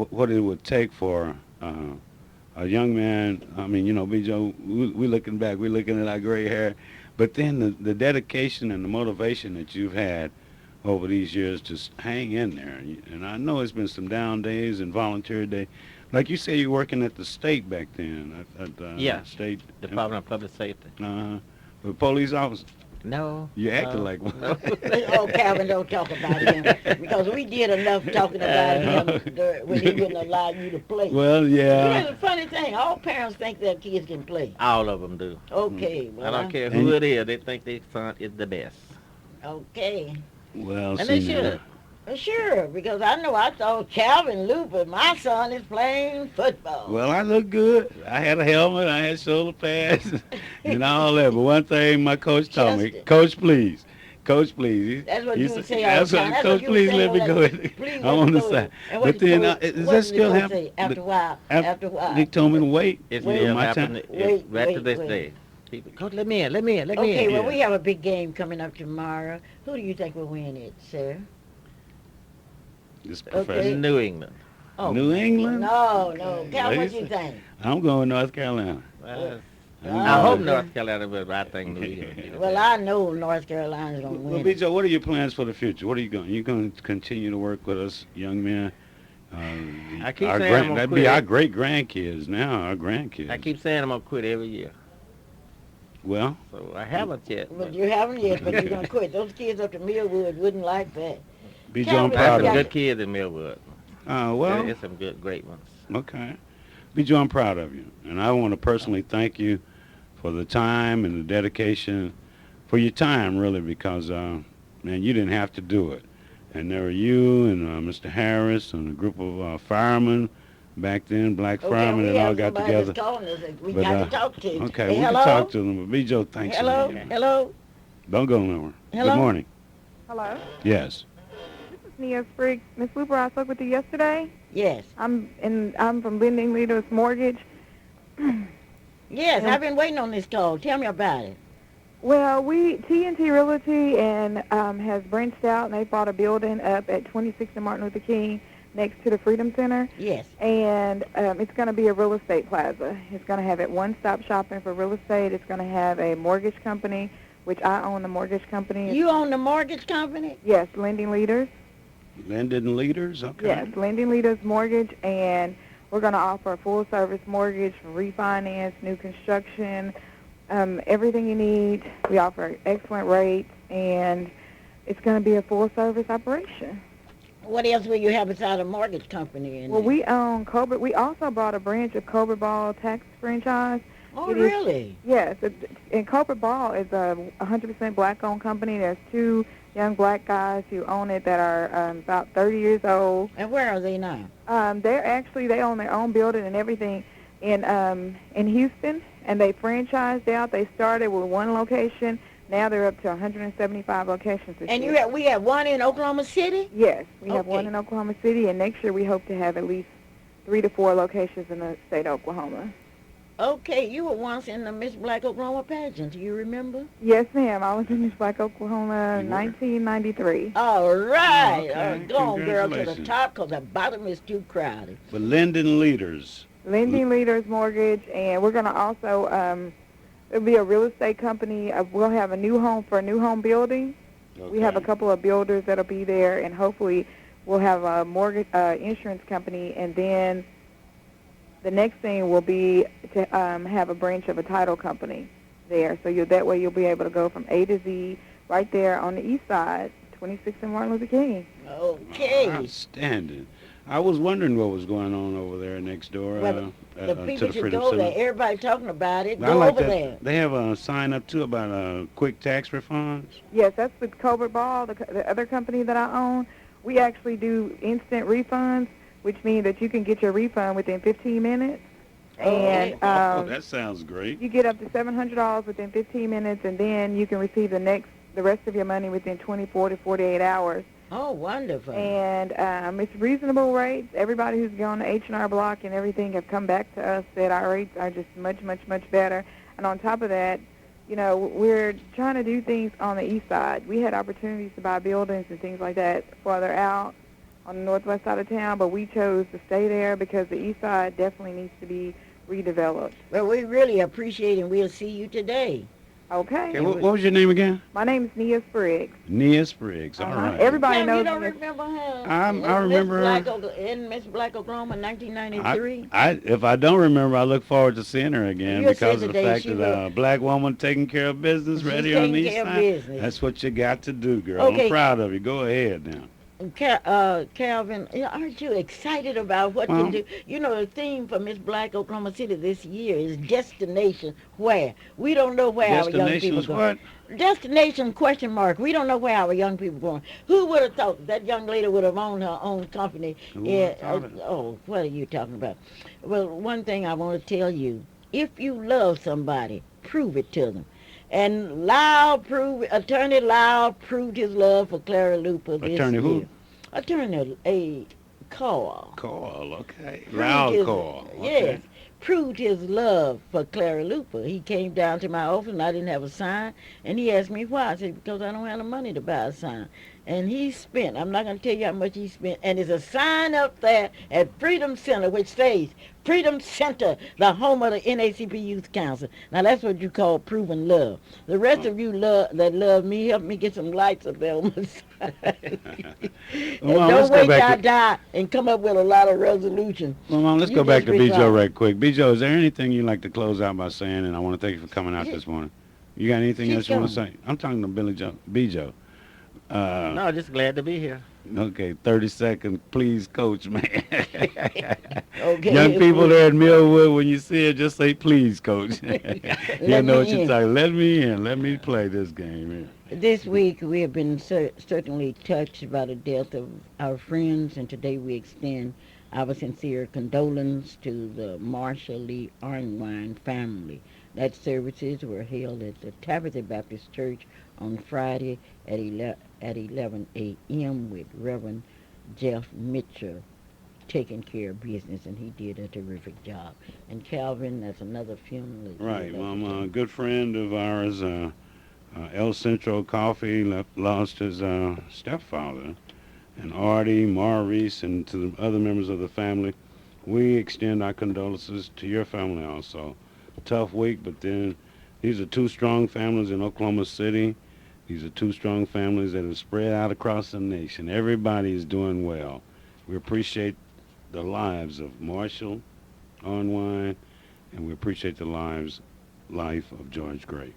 what it would take for a young man. I mean, B.J., we looking back, we're looking at our gray hair. But then the dedication and the motivation that you've had over these years, just hang in there. And I know it's been some down days and volunteer days. Like you say, you're working at the state back then, at the Yeah. state Department of Public Safety. the police officer. No. You acted like one. No. Oh, Calvin, don't talk about him because we did enough talking about him when he wouldn't allow you to play. Well, You know, yeah. the funny thing, all parents think their kids can play. All of them do. Okay, I well, don't care And- who it is. They think their son is the best. Okay. Well, And they see now. should. Sure, because I know I saw Calvin Luper. My son is playing football. Well, I look good. I had a helmet. I had shoulder pads and all that. But one thing my coach told me, Chester. Coach, please. Coach, please. That's what He you would said- say all the that's what- time. That's Coach, what you would please say let me on go that- ahead. please I'm let on me the go side. ahead. And what But did the then, coach- does what that did the still coach happen? say? After a while, Af- after a while. They told me to wait. It's Wait, still my happening time. Wait, right to wait, this wait. day. People, Coach, let me in. Let me in. Okay, well, Yeah. we have a big game coming up tomorrow. Who do you think will win it, sir? It's Okay. professional. New England. Oh, New England? No, no. Cal, what Listen. you think? I'm going North Carolina. I Oh, hope okay. North Carolina will. I think New England. will be the Well, best. I know North Carolina's going to Well, win. B.J., what are your plans for the future? What are you going? You going to continue to work with us, young men? I keep saying I'm gonna that'd quit. be our great grandkids now. Our grandkids. I keep saying I'm gonna quit every year, Well, so I haven't yet. But you haven't yet, but you're going to quit. Those kids up to Millwood wouldn't like that. B.J., Calvin, I'm There's proud some of you. good kids in Millwood. Well, There's some good, great ones. okay. B.J., I'm proud of you, and I want to personally thank you for the time and the dedication, for your time, really, because man, you didn't have to do it. And there were you and Mr. Harris and a group of firemen back then, black firemen, we that all have got somebody together. that's calling us that we But, got to talk to. Okay, Hey, we hello? can talk to them. But B.J., thanks Hello? again. Hello? Don't go nowhere. Hello? Good morning. Hello, Yes. this is Nia Spriggs. Miss Luper, I spoke with you yesterday. Yes. I'm from Lending Leaders Mortgage. Yes, Yeah. I've been waiting on this call. Tell me about it. Well, TNT Realty and has branched out, and they bought a building up at 26th and Martin Luther King next to the Freedom Center, Yes. and it's going to be a real estate plaza. It's going to have it one-stop shopping for real estate. It's going to have a mortgage company, which I own the mortgage company. You own the mortgage company? Yes, Lending Leaders. Lending leaders. Okay. Yes, Lending Leaders Mortgage, and we're going to offer a full-service mortgage for refinance, new construction, everything you need. We offer excellent rates, and it's going to be a full-service operation. What else will you have beside a mortgage company? Well, we own Cobra. We also bought a branch of Cobra Ball Tax Franchise. Oh, it is- really? Yes, and Cobra Ball is a 100% black-owned company. There's two young black guys who own it that are about 30 years old. And where are they now? They own their own building and everything in Houston, and they franchised out. They started with one location. Now they're up to 175 locations this And year. we have one in Oklahoma City? Yes, we have Okay. one in Oklahoma City, and next year we hope to have at least 3 to 4 locations in the state of Oklahoma. Okay, you were once in the Miss Black Oklahoma pageant. Do you remember? Yes, ma'am. I was in Miss Black Oklahoma in You were? 1993. All right. Okay, Go on, girl, to the congratulations. top because the bottom is too crowded. But lending leaders. Lending Leaders Mortgage, and we're going to also, it'll be a real estate company. We'll have a new home for a new home building. We have a Okay. couple of builders that'll be there, and hopefully we'll have a mortgage insurance company, and then the next thing will be to have a branch of a title company there. So that way you'll be able to go from A to Z right there on the east side, 26th and Martin Luther King. Okay. Outstanding. I was wondering what was going on over there next door Well, the to people the should Freedom go there. Center. Everybody talking about it. I Go like over that. there. They have a sign up too about quick tax refunds. Yes, that's with Colbert Ball, the other company that I own. We actually do instant refunds, which means that you can get your refund within 15 minutes. And Oh, that sounds great. you get up to $700 within 15 minutes, and then you can receive the rest of your money within 24 to 48 hours. Oh, wonderful. And it's reasonable rates. Everybody who's gone to H&R Block and everything have come back to us, said our rates are just much, much, much better. And on top of that, you know, we're trying to do things on the east side. We had opportunities to buy buildings and things like that farther out on the northwest side of town, but we chose to stay there because the east side definitely needs to be redeveloped. Well, we really appreciate it, and we'll see you today. Okay. Okay, what was your name again? My name is Nia Spriggs. Nia Spriggs. All right. Everybody Now, knows you don't me as- remember her? I remember In Miss Black Oklahoma, 1993. If I don't remember, I look forward to seeing her again You'll because see of the today fact she that a black woman taking care of business She's right here on the taking east care of side. business. That's what you got to do, girl. Okay. I'm proud of you. Go ahead now. Calvin, aren't you excited about what Well, to do? You know, the theme for Miss Black Oklahoma City this year is destination where. We don't know where our young people Destinations going. what? Destination question mark. We don't know where our young people going. Who would have thought that young lady would have owned her own company? Who would've thought it? What are you talking about? Well, one thing I want to tell you: if you love somebody, prove it to them. And Attorney Loud proved his love for Clara Luper this Attorney year. who? Attorney A. Call. Call, okay. Proved Loud his- call. Yes. Okay. Proved his love for Clara Luper. He came down to my office and I didn't have a sign. And he asked me why. I said, because I don't have the money to buy a sign. And he spent, I'm not going to tell you how much he spent. And there's a sign up there at Freedom Center which says, Freedom Center, the home of the NACP Youth Council. Now that's what you call proving love. The rest of you that love me, help me get some lights up there on my side. And Well, Mom, don't let's go wait till back I to- die and come up with a lot of resolutions. Well, Mom, let's You go back to just Bijo resign. right quick. Bijo, is there anything you'd like to close out by saying? And I want to thank you for coming out this morning. You got anything She's else you want to coming. say? I'm talking to Billy Joe. Bijo. No, just glad to be here. Okay, 30 seconds, please, Coach, man. Okay. Young people there at Millwood, when you see it, just say, please, Coach. You Let know me what you're in. talking. Let me in. Let me play this game here. This week we have been certainly touched by the death of our friends, and today we extend our sincere condolence to the Marshall Lee Arnwine family. That services were held at the Tabitha Baptist Church on Friday at 11 a.m. with Reverend Jeff Mitchell taking care of business, and he did a terrific job. And Calvin, that's another funeral. that you Right. would Well, like to I'm a take. good friend of ours, El Centro Coffee, lost his stepfather. And Artie, Maurice, and to the other members of the family, we extend our condolences to your family also. Tough week, but then these are two strong families in Oklahoma City. These are two strong families that have spread out across the nation. Everybody is doing well. We appreciate the lives of Marshall Unwine, and we appreciate the life of George Gray.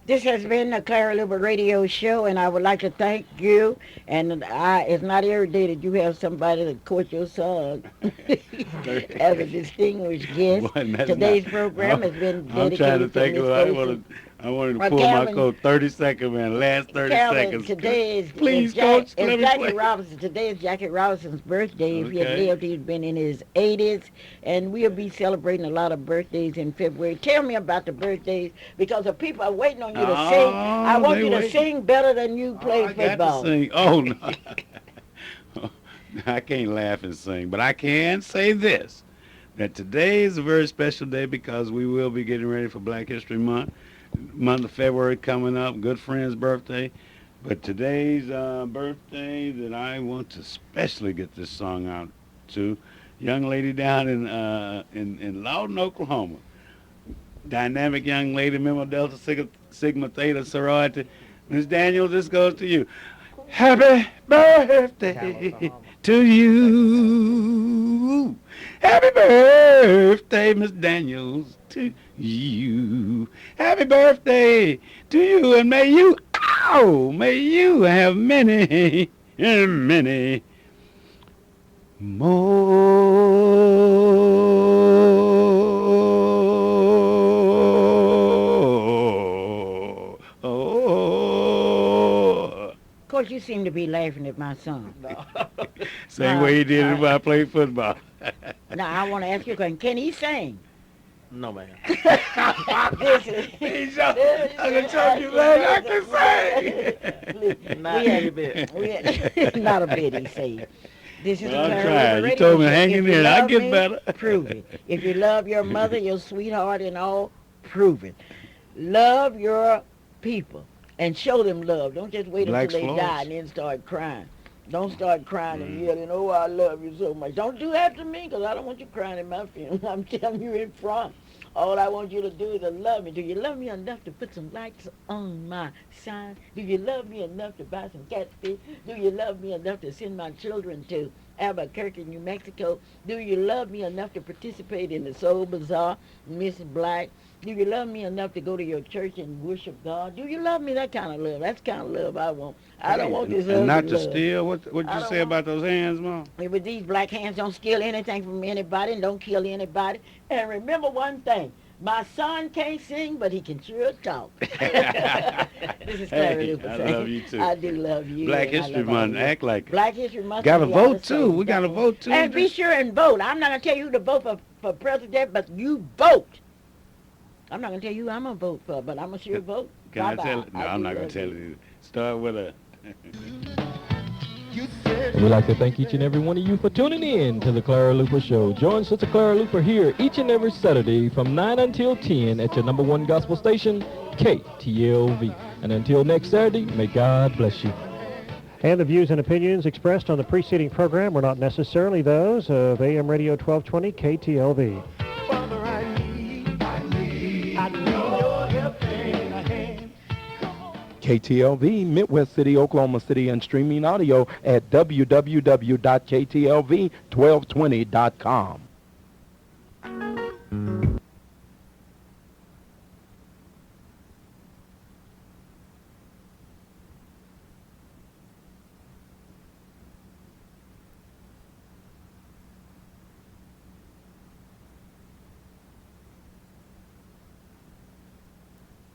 This has been the Clara Luper Radio Show, and I would like to thank you. And it's not every day that you have somebody to court your son as a distinguished guest. Boy, that's Today's not- program has been I'm trying to dedicated to think Miss of Stacy. I wanted to Well, pull Calvin- my code 30 seconds, man. Last 30 Calvin, seconds. today is Please, Coach, Coach, let me Jackie play. Robinson. Today is Jackie Robinson's birthday. If he had Okay. lived, he'd been in his 80s, and we'll be celebrating a lot of birthdays in February. Tell me about the birthdays, because the people are waiting on you to Oh, sing. I want they you to waiting. sing better than you play I football. got to sing. Oh, no. I can't laugh and sing, but I can say this, that today is a very special day because we will be getting ready for Black History Month. Month of February coming up, good friend's birthday. But today's birthday that I want to especially get this song out to, young lady down in Loudon, Oklahoma. Dynamic young lady, member of Delta Sigma Theta sorority. Ms. Daniels, this goes to you. Happy birthday to you. Happy birthday, Miss Daniels, to you. Happy birthday to you, and may you have many and many More. Oh. Of course, you seem to be laughing at my son. No. Same way he did it when I played football. Now, I want to ask you a question. Can he sing? No, man. This is, He's I'm gonna tell you, man, I can sing. Not a bit. Not a bit, he said. This is Well, I'm the Clara trying. Luper You Radio told me Show. hang If in you there. I'll love get me, better. Prove it. If you love your mother, your sweetheart and all, prove it. Love your people and show them love. Don't just wait Black's until they flaws. die and then start crying. Don't start crying and yelling, oh, I love you so much. Don't do that to me, because I don't want you crying in my funeral. I'm telling you in front. All I want you to do is to love me. Do you love me enough to put some lights on my sign? Do you love me enough to buy some catfish? Do you love me enough to send my children to Albuquerque, New Mexico? Do you love me enough to participate in the Soul Bazaar, Miss Black? Do you love me enough to go to your church and worship God? Do you love me? That kind of love. That's the kind of love I want. I don't want this And not ugly to love. steal. What'd I you don't say about those hands, Mom? But these black hands don't steal anything from anybody and don't kill anybody. And remember one thing. My son can't sing, but he can sure talk. This is Clara Hey, Luper I saying, love you too. I do love you. Black and I History love all Month. of you. Act like Black History Month. got a we ought vote to say too. We got a that. vote too. And be sure and vote. I'm not going to tell you who to vote for president, but you vote. I'm not going to tell you who I'm going to vote for, but I'm going to sure vote. Can I Bye-bye. tell it? No, I'm not gonna love tell you. it. Start with a. We'd like to thank each and every one of you for tuning in to the Clara Luper Show. Join Sister Clara Luper here each and every Saturday from 9 until 10 at your number one gospel station, KTLV. And until next Saturday, may God bless you. And the views and opinions expressed on the preceding program were not necessarily those of AM Radio 1220 KTLV. Father, I need your help in a hand. KTLV, Midwest City, Oklahoma City, and streaming audio at www.ktlv1220.com.